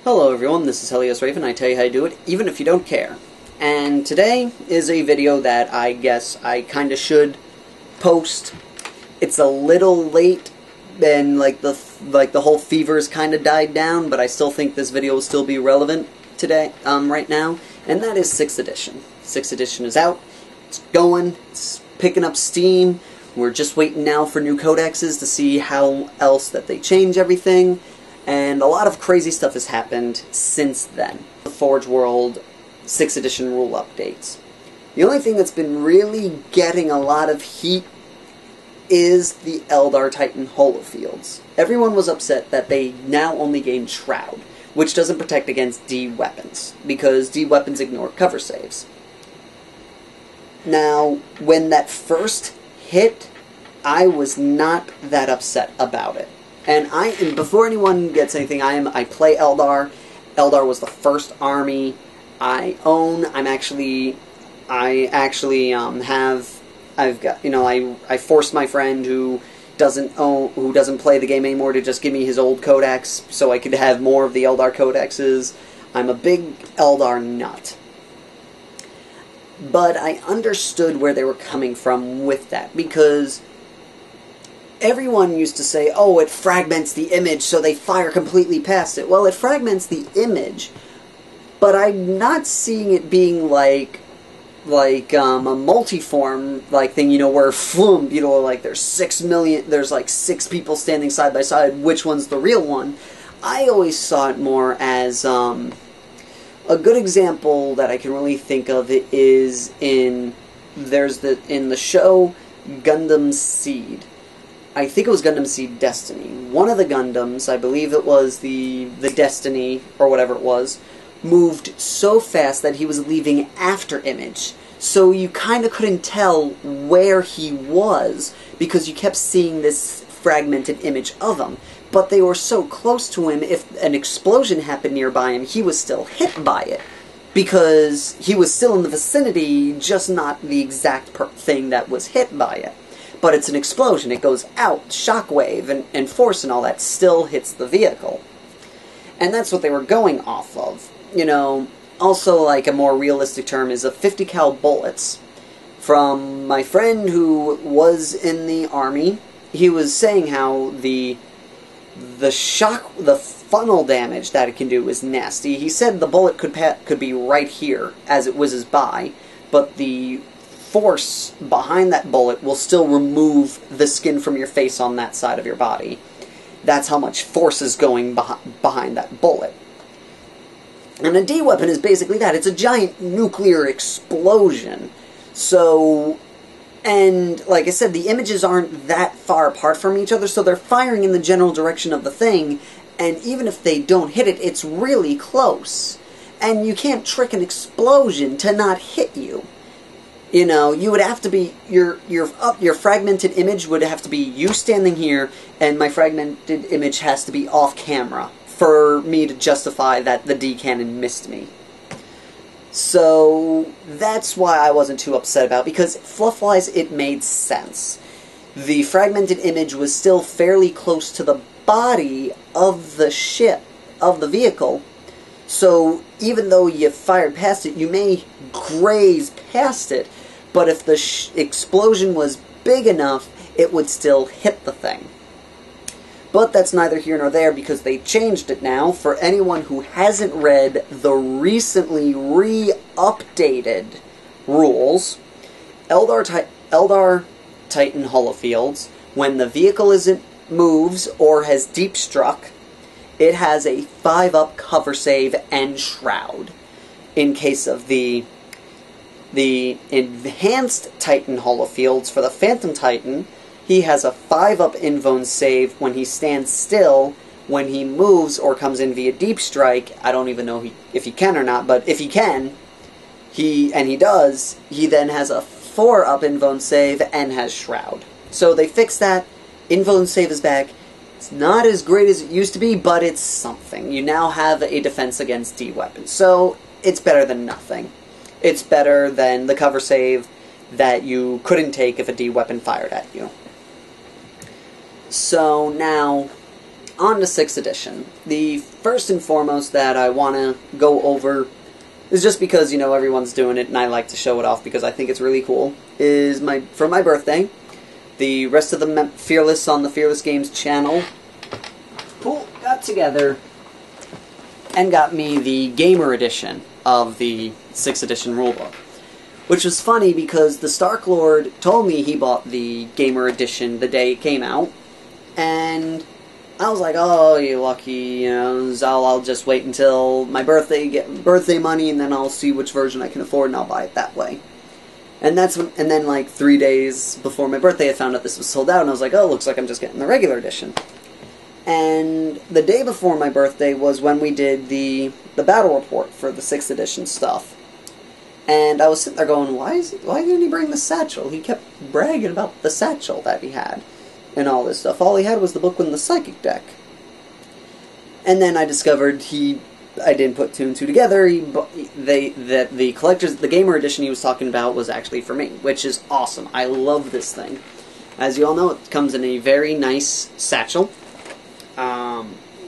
Hello everyone, this is Helios Raven. I tell you how to do it, even if you don't care. And today is a video that I guess I kinda should post. It's a little late, and the whole fever's kinda died down, but I still think this video will still be relevant today, right now. And that is 6th edition. 6th edition is out. It's going. It's picking up steam. We're just waiting now for new codexes to see how else that they change everything. And a lot of crazy stuff has happened since then. The Forge World 6th edition rule updates. The only thing that's been really getting a lot of heat is the Eldar Titan holofields. Everyone was upset that they now only gain Shroud, which doesn't protect against D weapons, because D weapons ignore cover saves. Now, when that first hit, I was not that upset about it. And before anyone gets anything, I play Eldar. Eldar was the first army I own. I forced my friend who doesn't play the game anymore to just give me his old codex so I could have more of the Eldar codexes. I'm a big Eldar nut. But I understood where they were coming from with that, because everyone used to say, oh, it fragments the image, so they fire completely past it. Well, it fragments the image, but I'm not seeing it being like a multiform thing, where floom, there's 6 million, there's 6 people standing side by side, which one's the real one? I always saw it more as, a good example that I can really think of it is in the show Gundam Seed. I think it was Gundam Seed Destiny. One of the Gundams, I believe it was the Destiny, or whatever it was, moved so fast that he was leaving after image. So you kind of couldn't tell where he was, because you kept seeing this fragmented image of him. But they were so close to him, if an explosion happened nearby him, he was still hit by it. Because he was still in the vicinity, just not the exact thing that was hit by it. But it's an explosion, it goes out, shockwave, and force and all that still hits the vehicle. And that's what they were going off of. Also, a more realistic term is a 50 cal bullets. From my friend who was in the army, he was saying how the funnel damage that it can do is nasty. He said the bullet could be right here as it whizzes by, but the force behind that bullet will still remove the skin from your face on that side of your body. That's how much force is going behind that bullet. And a D weapon is basically that. It's a giant nuclear explosion. So, and like I said, the images aren't that far apart from each other, so they're firing in the general direction of the thing, and even if they don't hit it, it's really close. And you can't trick an explosion to not hit you. You would have to be, your fragmented image would have to be you standing here, and my fragmented image has to be off camera for me to justify that the D cannon missed me. So that's why I wasn't too upset about it, because fluff-wise it made sense. The fragmented image was still fairly close to the body of the ship, of the vehicle, so even though you fired past it, you may graze past it, but if the explosion was big enough, it would still hit the thing. But that's neither here nor there, because they changed it now. For anyone who hasn't read the recently re-updated rules, Eldar Titan holofields, when the vehicle moves or has deep struck, it has a 5-up cover save and shroud. In case of the enhanced Titan holofields, for the Phantom Titan, he has a 5-up invuln save when he stands still. When he moves or comes in via deep strike, I don't even know if he can or not, but if he can, he does, he then has a 4-up invuln save and has shroud. So they fixed that. Invuln save is back. It's not as great as it used to be, but it's something. You now have a defense against D weapons, so it's better than nothing. It's better than the cover save that you couldn't take if a D weapon fired at you. So now, on to 6th edition. The first and foremost that I want to go over is just because, you know, everyone's doing it and I like to show it off because I think it's really cool, is for my birthday, the rest of the Fearless on the Fearless Games channel got together and got me the Gamer Edition of the 6th edition rulebook. Which was funny because the Stark Lord told me he bought the Gamer Edition the day it came out, and I was like, oh, you lucky, you know, I'll just wait until my birthday, get birthday money, and then I'll see which version I can afford, and I'll buy it that way. And then like 3 days before my birthday, I found out this was sold out, and I was like, oh, looks like I'm just getting the regular edition. And the day before my birthday was when we did the battle report for the 6th edition stuff. And I was sitting there going, why didn't he bring the satchel? He kept bragging about the satchel that he had and all this stuff. All he had was the book with the psychic deck. And then I discovered I didn't put two and two together. That the Gamer Edition he was talking about was actually for me, which is awesome. I love this thing. As you all know, it comes in a very nice satchel.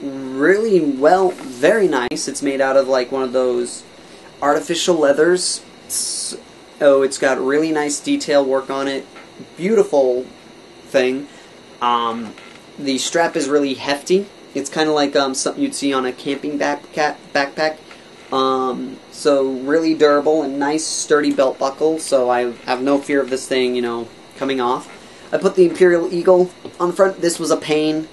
Really well, very nice. It's made out of like one of those artificial leathers. It's got really nice detail work on it. Beautiful thing. The strap is really hefty. It's kind of like something you'd see on a camping backpack. So really durable and nice sturdy belt buckle. So I have no fear of this thing, you know, coming off. I put the Imperial Eagle on the front. This was a pain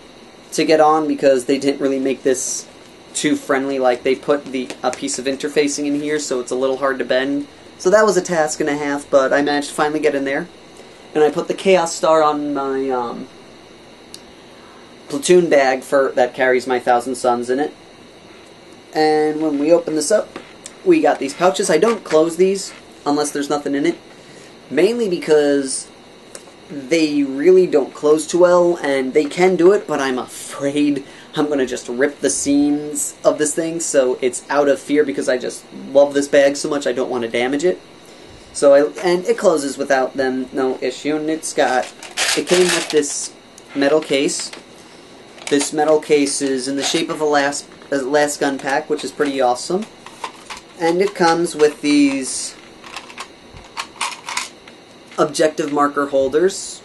to get on because they didn't really make this too friendly. Like they put a piece of interfacing in here, so it's a little hard to bend. So that was a task and a half, but I managed to finally get in there. And I put the Chaos Star on my platoon bag that carries my 1,000 Suns in it. And when we open this up, we got these pouches. I don't close these unless there's nothing in it, mainly because they really don't close too well, and they can do it, but I'm afraid I'm going to just rip the seams of this thing, so it's out of fear because I just love this bag so much I don't want to damage it. And it closes without them, no issue, and it came with this metal case. This metal case is in the shape of a last gun pack, which is pretty awesome. And it comes with these objective marker holders,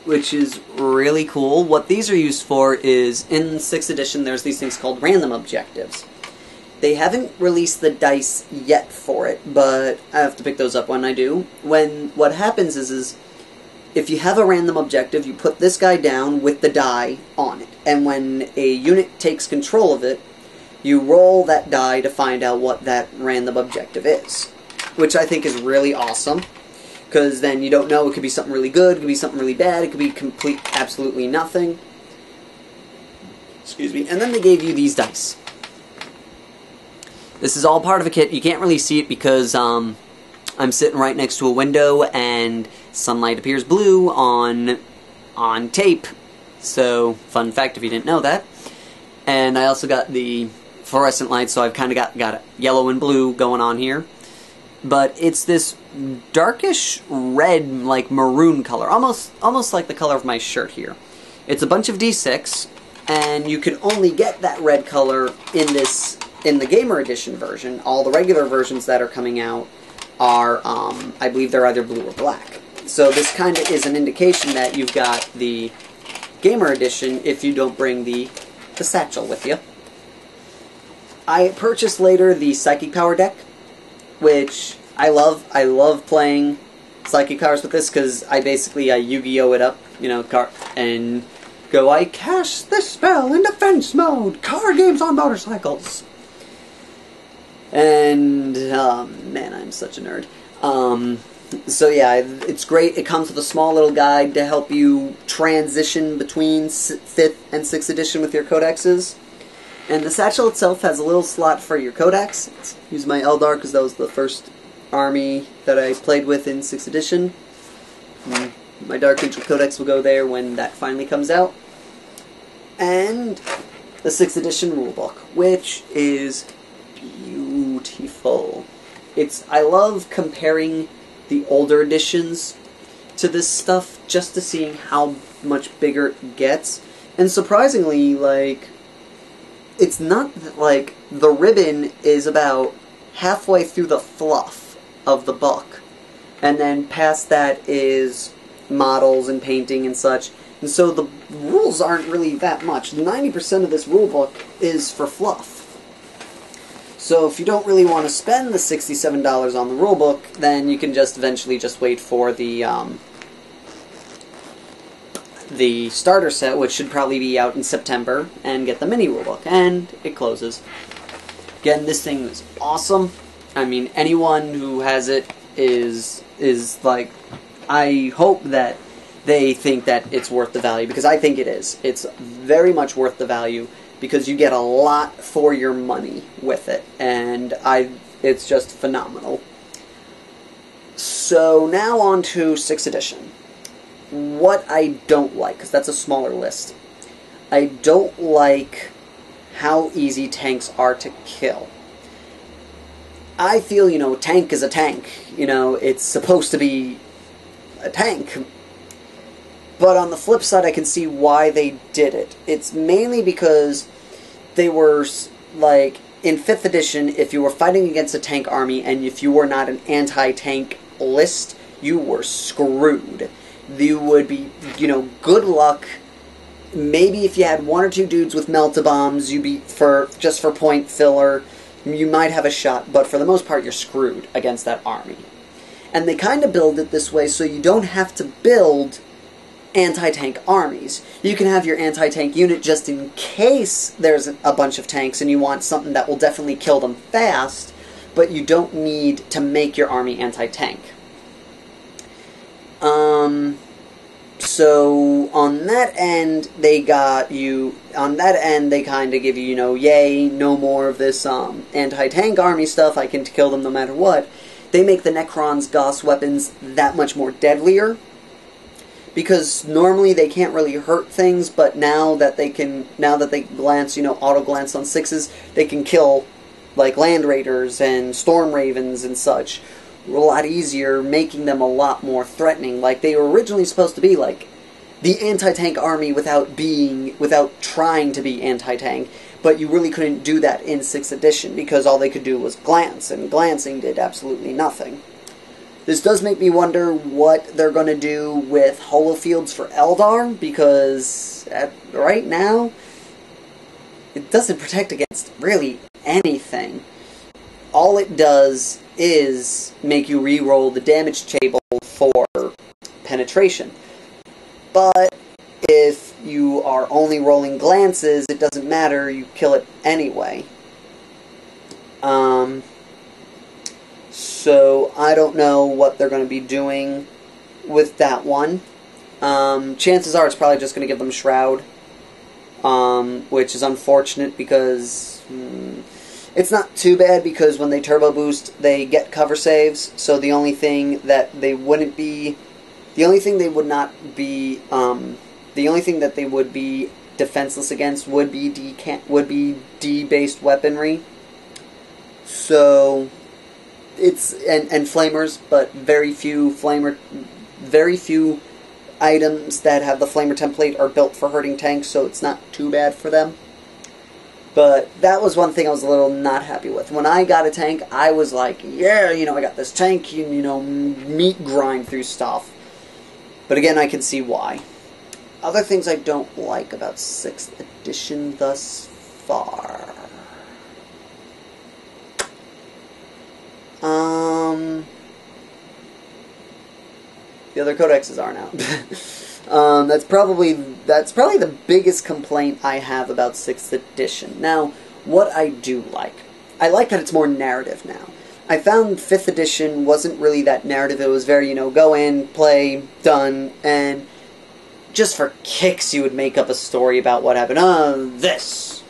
which is really cool. What these are used for is, in 6th edition, there's these things called random objectives. They haven't released the dice yet for it, but I have to pick those up when I do. What happens is if you have a random objective, you put this guy down with the die on it, and when a unit takes control of it, you roll that die to find out what that random objective is, which I think is really awesome. Because then you don't know, it could be something really good, it could be something really bad, it could be absolutely nothing. Excuse me. And then they gave you these dice. This is all part of a kit. You can't really see it because I'm sitting right next to a window and sunlight appears blue on tape. So, fun fact if you didn't know that. And I also got the fluorescent light, so I've kind of got yellow and blue going on here. But it's this darkish red, like maroon color, almost like the color of my shirt here. It's a bunch of D6, and you can only get that red color in the Gamer Edition version. All the regular versions that are coming out are, I believe they're either blue or black. So this kind of is an indication that you've got the Gamer Edition if you don't bring the satchel with you. I purchased later the Psychic Power deck, which I love. I love playing Psychic Powers with this because I Yu-Gi-Oh! It up, you know, and go, I cast this spell in defense mode, card games on motorcycles. And, man, I'm such a nerd. So yeah, it's great. It comes with a small little guide to help you transition between 5th and 6th edition with your codexes. And the satchel itself has a little slot for your codex. Use my Eldar because that was the first army that I played with in 6th edition. My Dark Angel Codex will go there when that finally comes out. And the 6th edition rulebook, which is beautiful. I love comparing the older editions to this stuff just to see how much bigger it gets. And surprisingly, like, it's not, like, the ribbon is about halfway through the fluff of the book. And then past that is models and painting and such. And so the rules aren't really that much. 90% of this rule book is for fluff. So if you don't really want to spend the $67 on the rule book, then you can just eventually just wait for the starter set, which should probably be out in September, and get the mini rulebook, and it closes. Again, this thing is awesome. I mean, anyone who has it is like, I hope that they think that it's worth the value, because I think it is. It's very much worth the value, because you get a lot for your money with it, and it's just phenomenal. So now on to 6th edition. What I don't like, because that's a smaller list. I don't like how easy tanks are to kill. I feel, tank is a tank. It's supposed to be a tank. But on the flip side, I can see why they did it. It's mainly because they were, like, in 5th edition, if you were fighting against a tank army, and if you were not an anti-tank list, you were screwed. You would be, good luck. Maybe if you had 1 or 2 dudes with melt-a-bombs, you'd be, just for point filler, you might have a shot, but for the most part, you're screwed against that army. And they kind of build it this way so you don't have to build anti-tank armies. You can have your anti-tank unit just in case there's a bunch of tanks and you want something that will definitely kill them fast, but you don't need to make your army anti-tank. So on that end, they kind of give you, yay, no more of this, anti-tank army stuff, I can kill them no matter what. They make the Necron's Gauss weapons that much more deadlier, because normally they can't really hurt things, but now that they glance, auto-glance on 6s, they can kill, like, Land Raiders and Storm Ravens and such a lot easier, making them a lot more threatening. Like, they were originally supposed to be, like, the anti-tank army without trying to be anti-tank, but you really couldn't do that in 6th edition, because all they could do was glance, and glancing did absolutely nothing. This does make me wonder what they're going to do with holofields for Eldar, because right now, it doesn't protect against really anything. All it does is make you re-roll the damage table for penetration. But if you are only rolling glances, it doesn't matter, you kill it anyway. So I don't know what they're going to be doing with that one. Chances are it's probably just going to give them Shroud, which is unfortunate because it's not too bad, because when they turbo boost, they get cover saves. So the only thing that they would be defenseless against would be D-based weaponry. So it's and flamers, but very few items that have the flamer template are built for hurting tanks, so it's not too bad for them. But that was one thing I was a little not happy with. When I got a tank, I was like, yeah, I got this tank, meat grind through stuff. But again, I can see why. Other things I don't like about 6th edition thus far. The other codexes aren't out. That's probably the biggest complaint I have about 6th edition. Now, what I do like. I like that it's more narrative now. I found 5th edition wasn't really that narrative. It was very, go in, play, done, and just for kicks you would make up a story about what happened. This,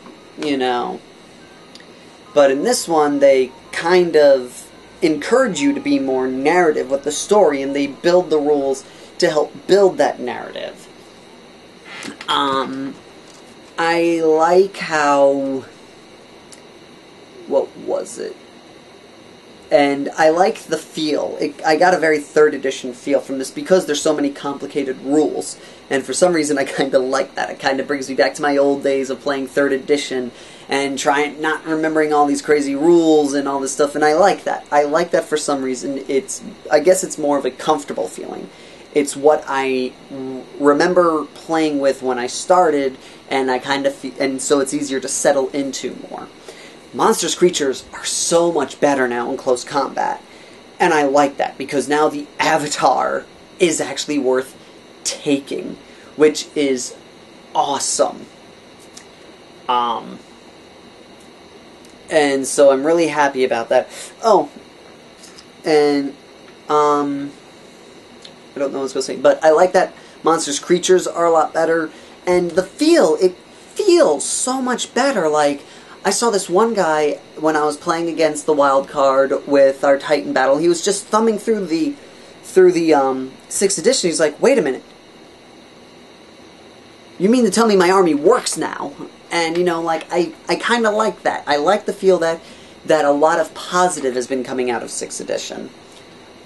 But in this one, they kind of encourage you to be more narrative with the story, and they build the rules to help build that narrative. I like how... What was it? And I like the feel. I got a very 3rd edition feel from this because there's so many complicated rules. And for some reason I kind of like that. It kind of brings me back to my old days of playing 3rd edition and not remembering all these crazy rules and all this stuff. And I like that. I like that for some reason. I guess it's more of a comfortable feeling. It's what I remember playing with when I started, and and so it's easier to settle into more. Monsters creatures are so much better now in close combat, and I like that because now the avatar is actually worth taking, which is awesome. And so I'm really happy about that. Oh, and I don't know what I was going to say, but I like that monsters creatures are a lot better, and it feels so much better. Like, I saw this one guy when I was playing against the wild card with our Titan battle. He was just thumbing through the 6th edition. He's like, wait a minute. You mean to tell me my army works now? And, like, I kind of like that. I like the feel that a lot of positive has been coming out of 6th edition.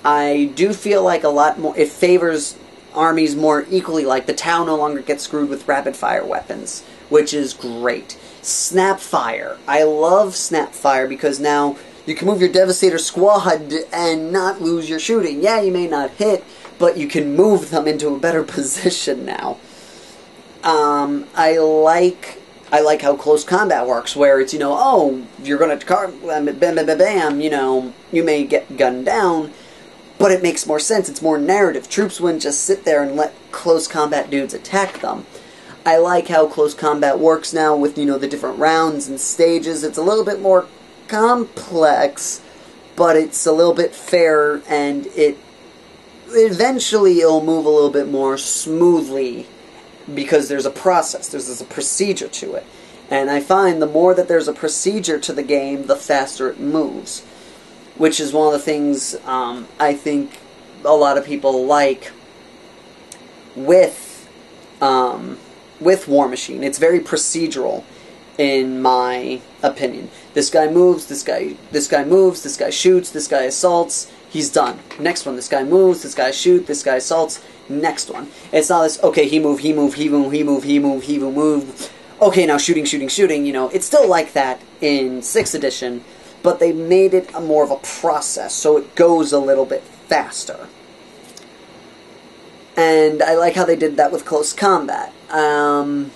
I do feel like a lot more, it favors armies more equally, like the town no longer gets screwed with rapid-fire weapons, which is great. Snapfire. I love Snapfire because now you can move your Devastator squad and not lose your shooting. Yeah, you may not hit, but you can move them into a better position now. I like how close combat works, where it's, oh, you're going to bam, bam, bam, bam, you may get gunned down, but it makes more sense. It's more narrative. Troops wouldn't just sit there and let close combat dudes attack them. I like how close combat works now with, the different rounds and stages. It's a little bit more complex, but it's a little bit fairer, and eventually it'll move a little bit more smoothly because there's a process. There's a procedure to it. And I find the more that there's a procedure to the game, the faster it moves, which is one of the things I think a lot of people like with War Machine. It's very procedural, in my opinion. This guy moves, this guy moves, this guy shoots, this guy assaults, he's done. Next one, this guy moves, this guy shoots, this guy assaults, next one. It's not this, okay, he moved. Okay, now shooting. It's still like that in 6th edition, but they made it more of a process, so it goes a little bit faster. And I like how they did that with close combat. I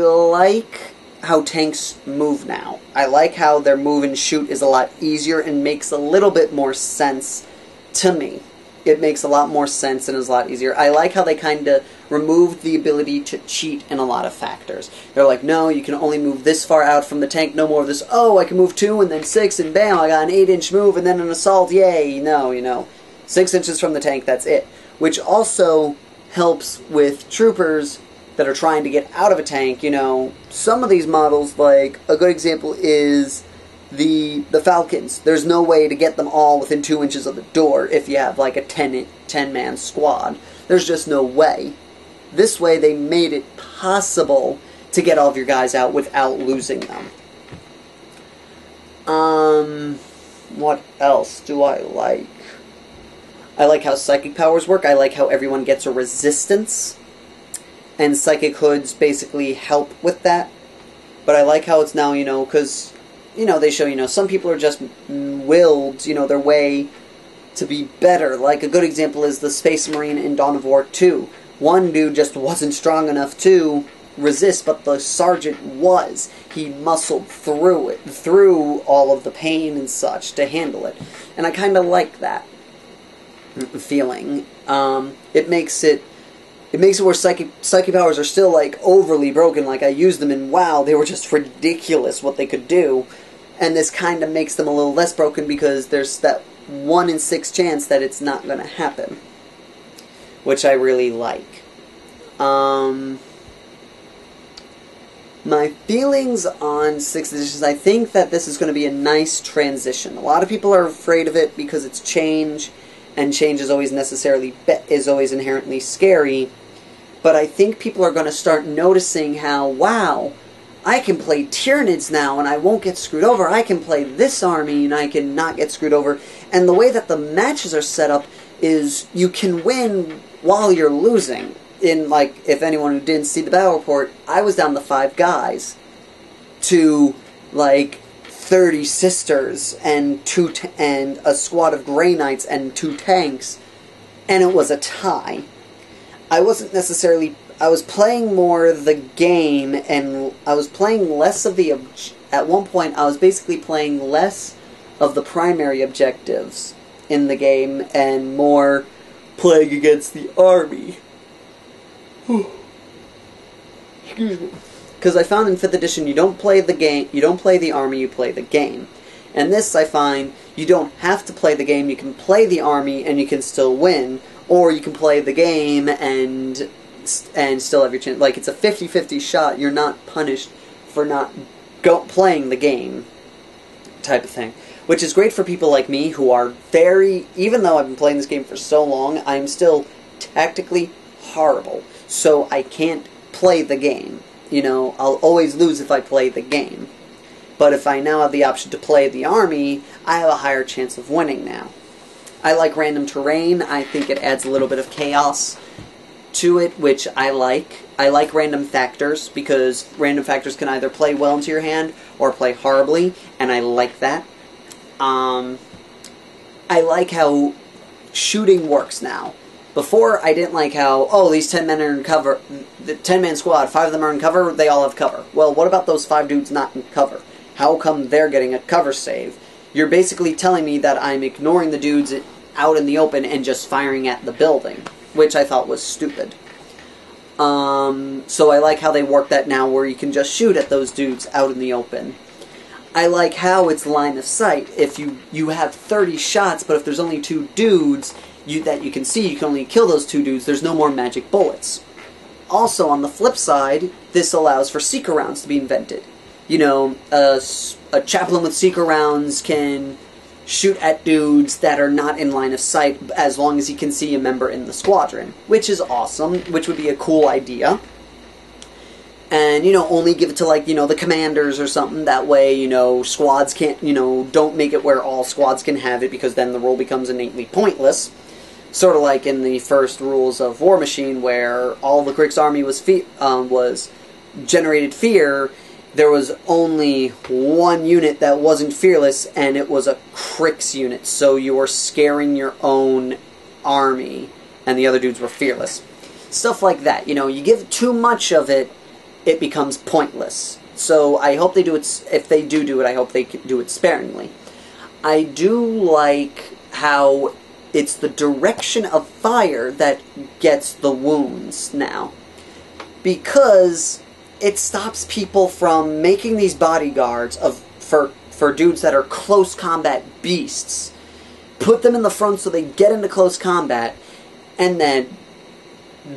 like how tanks move now. I like how their move and shoot is a lot easier and makes a little bit more sense to me. It makes a lot more sense and is a lot easier. I like how they kind of removed the ability to cheat in a lot of factors. They're like, no, you can only move this far out from the tank, no more of this, oh, I can move 2 and then 6 and bam, I got an 8-inch move and then an assault, yay. No, 6 inches from the tank, that's it. Which also helps with troopers that are trying to get out of a tank. Some of these models, like, a good example is the Falcons. There's no way to get them all within 2 inches of the door if you have, like, a 10-man squad. There's just no way. This way, they made it possible to get all of your guys out without losing them. What else do I like? I like how psychic powers work. I like how everyone gets a resistance, and psychic hoods basically help with that. But I like how it's now, because, they show, some people are just willed, their way to be better. Like, a good example is the Space Marine in Dawn of War 2. One dude just wasn't strong enough to resist, but the sergeant was. He muscled through it, through all of the pain and such, to handle it. And I kind of like that feeling. It makes it where psychic powers are still, like, overly broken. Like, I used them and wow, they were just ridiculous what they could do. And this kind of makes them a little less broken because there's that 1 in 6 chance that it's not going to happen, which I really like. My feelings on 6th edition, I think that this is going to be a nice transition. A lot of people are afraid of it because it's change, and change is always inherently scary. But I think people are going to start noticing how, wow, I can play Tyranids now and I won't get screwed over. I can play this army and I can not get screwed over. And the way that the matches are set up is you can win while you're losing. In, like, if anyone who didn't see the battle report, I was down to 5 guys to, like, 30 sisters and and a squad of Grey Knights and 2 tanks, and it was a tie. I wasn't necessarily... I was playing more the game, and I was playing less of the... At one point, I was basically playing less of the primary objectives in the game, and more playing against the army. Excuse me. Because I found in 5th edition, you don't play the game, you don't play the army, you play the game. And this, I find, you don't have to play the game, you can play the army and you can still win, or you can play the game and still have your chance. Like, it's a 50-50 shot, you're not punished for not playing the game, type of thing. Which is great for people like me who are very, even though I've been playing this game for so long, I'm still tactically horrible. So I can't play the game. You know, I'll always lose if I play the game. But if I now have the option to play the army, I have a higher chance of winning now. I like random terrain. I think it adds a little bit of chaos to it, which I like. I like random factors, because random factors can either play well into your hand or play horribly, and I like that. I like how shooting works now. Before, I didn't like how, oh, these 10 men are in cover, the 10-man squad, 5 of them are in cover, they all have cover. Well, what about those 5 dudes not in cover? How come they're getting a cover save? You're basically telling me that I'm ignoring the dudes out in the open and just firing at the building, which I thought was stupid. So I like how they work that now, where you can just shoot at those dudes out in the open. I like how it's line of sight. If you have 30 shots, but if there's only 2 dudes that you can see, you can only kill those 2 dudes, there's no more magic bullets. Also, on the flip side, this allows for seeker rounds to be invented. You know, a chaplain with seeker rounds can shoot at dudes that are not in line of sight as long as he can see a member in the squadron, which is awesome, which would be a cool idea. And, you know, only give it to, like, you know, the commanders or something. That way, you know, squads can't, you know, don't make it where all squads can have it, because then the rule becomes innately pointless. Sort of like in the first rules of War Machine, where all the Grix army was generated fear. There was only one unit that wasn't fearless, and it was a Grix unit. So you were scaring your own army, and the other dudes were fearless. Stuff like that. You know, you give too much of it, it becomes pointless. So I hope they do it. If they do it, I hope they do it sparingly. I do like how it's the direction of fire that gets the wounds now, because it stops people from making these bodyguards for dudes that are close combat beasts. Put them in the front so they get into close combat, and then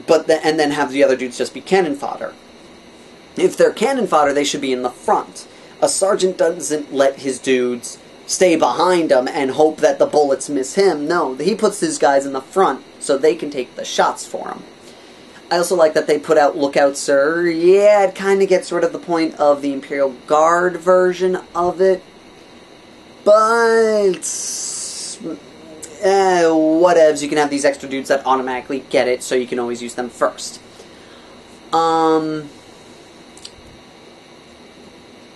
have the other dudes just be cannon fodder. If they're cannon fodder, they should be in the front. A sergeant doesn't let his dudes stay behind him and hope that the bullets miss him. No, he puts his guys in the front so they can take the shots for him. I also like that they put out Lookout Sir. Yeah, it kind of gets rid of the point of the Imperial Guard version of it. But whatevs, you can have these extra dudes that automatically get it, so you can always use them first.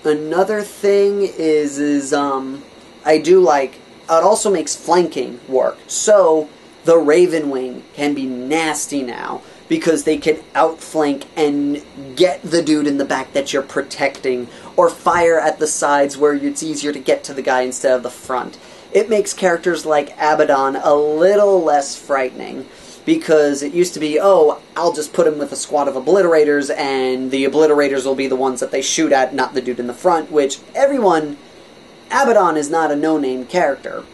Another thing is I do like, it also makes flanking work. So, the Raven Wing can be nasty now, because they can outflank and get the dude in the back that you're protecting, or fire at the sides where it's easier to get to the guy instead of the front. It makes characters like Abaddon a little less frightening, because it used to be, oh, I'll just put him with a squad of obliterators, and the obliterators will be the ones that they shoot at, not the dude in the front, which Abaddon is not a no-name character.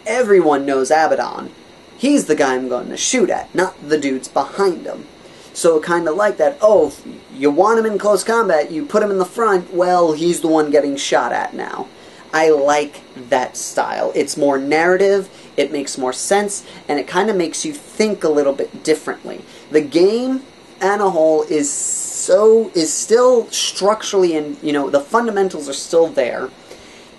Everyone knows Abaddon. He's the guy I'm going to shoot at, not the dudes behind him. So kind of like that, oh, you want him in close combat, you put him in the front, well, he's the one getting shot at now. I like that style. It's more narrative, it makes more sense, and it kind of makes you think a little bit differently. The game, Anna Hole is still structurally, and the fundamentals are still there.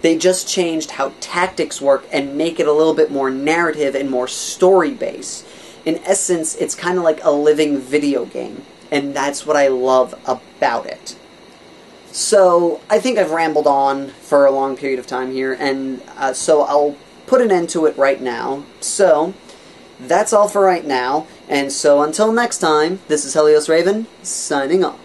They just changed how tactics work and make it a little bit more narrative and more story-based. In essence, it's kind of like a living video game, and that's what I love about it. So, I think I've rambled on for a long period of time here, and so I'll put an end to it right now. So, that's all for right now, and so until next time, this is Helios Raven, signing off.